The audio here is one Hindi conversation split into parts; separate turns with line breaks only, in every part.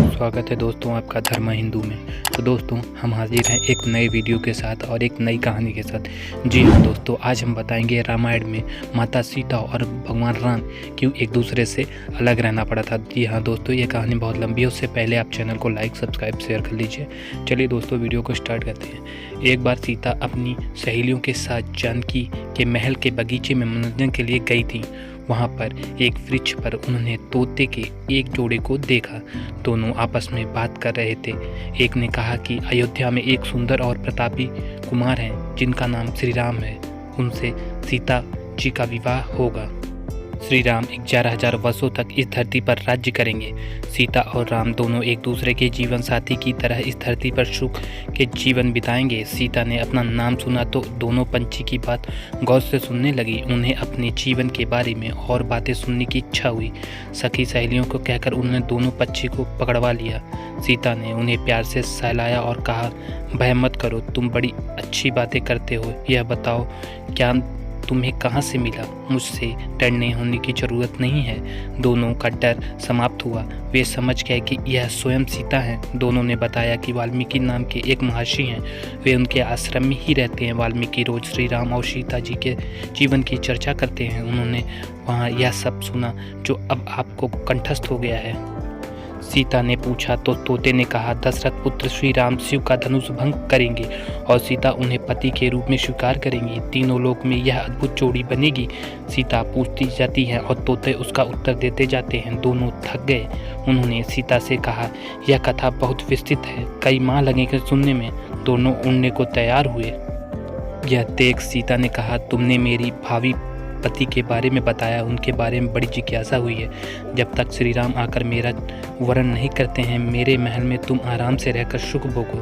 स्वागत है दोस्तों आपका धर्म हिंदू में। तो दोस्तों हम हाजिर हैं एक नए वीडियो के साथ और एक नई कहानी के साथ। जी हाँ दोस्तों, आज हम बताएंगे रामायण में माता सीता और भगवान राम क्यों एक दूसरे से अलग रहना पड़ा था। जी हाँ दोस्तों, ये कहानी बहुत लंबी है, उससे पहले आप चैनल को लाइक सब्सक्राइब शेयर कर लीजिए। चलिए दोस्तों वीडियो को स्टार्ट करते हैं। एक बार सीता अपनी सहेलियों के साथ जानकी के महल के बगीचे में मनोरंजन के लिए गई थी। वहाँ पर एक वृक्ष पर उन्होंने तोते के एक जोड़े को देखा। दोनों आपस में बात कर रहे थे। एक ने कहा कि अयोध्या में एक सुंदर और प्रतापी कुमार हैं जिनका नाम श्री राम है। उनसे सीता जी का विवाह होगा। श्री राम 11,000 वर्षों तक इस धरती पर राज्य करेंगे। सीता और राम दोनों एक दूसरे के जीवन साथी की तरह इस धरती पर सुख के जीवन बिताएंगे। सीता ने अपना नाम सुना तो दोनों पंछी की बात गौर से सुनने लगी। उन्हें अपने जीवन के बारे में और बातें सुनने की इच्छा हुई। सखी सहेलियों को कहकर उन्होंने दोनों पक्षी को पकड़वा लिया। सीता ने उन्हें प्यार से सहलाया और कहा, भय मत करो, तुम बड़ी अच्छी बातें करते हो। यह बताओ क्या तुम्हें कहाँ से मिला? मुझसे डरने होने की ज़रूरत नहीं है। दोनों का डर समाप्त हुआ। वे समझ गए कि यह स्वयं सीता हैं। दोनों ने बताया कि वाल्मीकि नाम के एक महर्षि हैं। वे उनके आश्रम में ही रहते हैं। वाल्मीकि रोज श्री राम और सीता जी के जीवन की चर्चा करते हैं। उन्होंने वहाँ यह सब सुना जो अब आपको कंठस्थ हो गया है। सीता ने पूछा तो तोते ने कहा, दशरथ पुत्र श्री राम शिव का धनुष भंग करेंगे और सीता उन्हें पति के रूप में स्वीकार करेंगी। तीनों लोक में यह अद्भुत जोड़ी बनेगी। सीता पूछती जाती है और तोते उसका उत्तर देते जाते हैं। दोनों थक गए। उन्होंने सीता से कहा, यह कथा बहुत विस्तृत है, कई माह लगेंगे सुनने में। दोनों उड़ने को तैयार हुए। यह देख सीता ने कहा, तुमने मेरी भावी पति के बारे में बताया, उनके बारे में बड़ी जिज्ञासा हुई है। जब तक श्री राम आकर मेरा वरण नहीं करते हैं, मेरे महल में तुम आराम से रहकर सुख भोगो।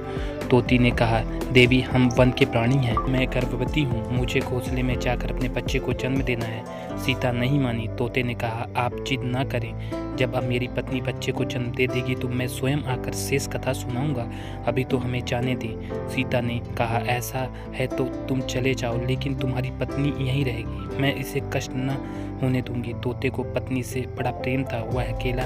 तोती ने कहा, देवी हम वन के प्राणी हैं, मैं गर्भवती हूँ, मुझे घोंसले में जाकर अपने बच्चे को जन्म देना है। सीता नहीं मानी। तोते ने कहा, आप जिद ना करें, जब अब मेरी पत्नी बच्चे को जन्म दे देगी तो मैं स्वयं आकर शेष कथा सुनाऊंगा, अभी तो हमें जाने दें। सीता ने कहा, ऐसा है तो तुम चले जाओ, लेकिन तुम्हारी पत्नी यहीं रहेगी, मैं इसे कष्ट न होने दूंगी। तोते को पत्नी से बड़ा प्रेम था, वह अकेला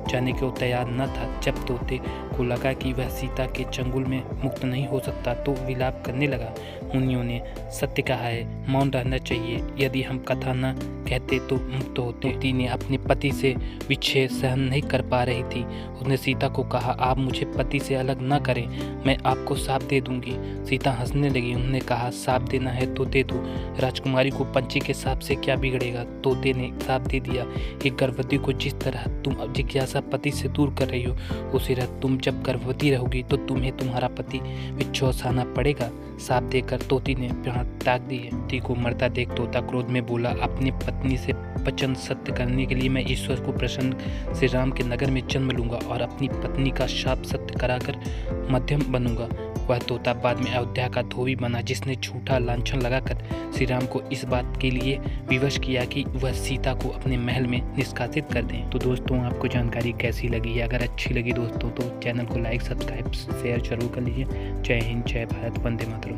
जाने को तैयार न था। जब तोते को लगा कि वह सीता के चंगुल में मुक्त नहीं हो सकता तो विलाप करने लगा। मुनियों ने सत्य कहा है, मौन रहना चाहिए, यदि हम कथा न कहते तो मुक्त होते। तोती ने अपने पति से विच्छेद सहन नहीं कर पा रही थी। उसने सीता को कहा, आप मुझे पति से अलग न करें, मैं आपको साथ दे दूंगी। सीता हंसने लगी। उन्होंने कहा, साथ देना है तो दे दो, राजकुमारी को पंछी के साप से क्या बिगड़ेगा। तोते ने साथ दे दिया। एक गर्भवती को जिस तरह तुम जिज्ञासा पति से दूर कर रही हो, उसी तरह तुम जब गर्भवती रहोगी तो तुम्हें तुम्हारा पति विच्छोसाना पड़ेगा। साप देकर तोती ने प्राण त्याग दिए। तोती को मरता देख तोता क्रोध में बोला, अपनी पत्नी से वचन सत्य करने के लिए मैं ईश्वर को प्रसन्न श्री राम के नगर में जन्म लूंगा और अपनी पत्नी का शाप सत्य कराकर मध्यम बनूंगा। वह तोता बाद में अयोध्या का धोबी बना, जिसने झूठा लांछन लगाकर श्री राम को इस बात के लिए विवश किया कि वह सीता को अपने महल में निष्कासित कर दें। तो दोस्तों आपको जानकारी कैसी लगी? अगर अच्छी लगी दोस्तों तो चैनल को लाइक सब्सक्राइब शेयर जरूर कर लीजिए। जय हिंद, जय भारत, वंदे मातरम।